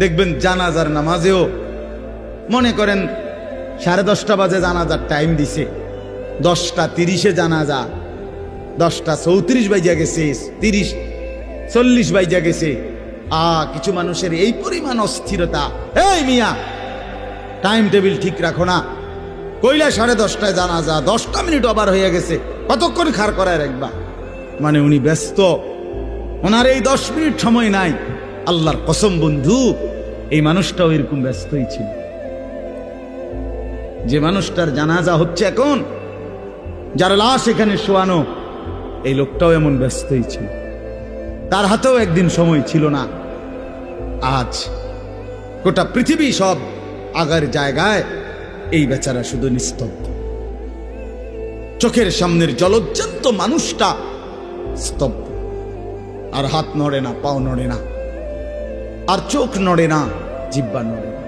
দেখবেন জানাজার নামাজেও মনে করেন 10:30 বাজে জানাজার টাইম দিছে, 10:30 জানাজা, 10:34 বাজে গেছে, 30-40 বাজে গেছে। কিছু মানুষের এই পরিমাণ অস্থিরতা, এই মিয়া টাইম টেবিল ঠিক রাখো না, কইলা 10:30টায় জানাজা, 10টা মিনিট ওভার হয়ে গেছে, কতক্ষণ খাড় করায় রাখবা? মানে উনি ব্যস্ত, ওনার এই 10 মিনিট সময় নাই। আল্লাহর কসম বন্ধু, এই মানুষটাও এরকম ব্যস্তই ছিল। যে মানুষটার জানাজা হচ্ছে এখন, যার লাশ এখানে শোয়ানো, এই লোকটাও এমন ব্যস্তই ছিল। তার হাতেও একদিন সময় ছিল না। আজ গোটা পৃথিবী সব আগার জায়গায়, এই বেচারা শুধু নিস্তব্ধ। চোখের সামনের জলজ্জান্ত মানুষটা স্তব্ধ, আর হাত নড়ে না, পাও নড়ে না, আর চোখ নড়ে না, জিহ্বা নড়ে না।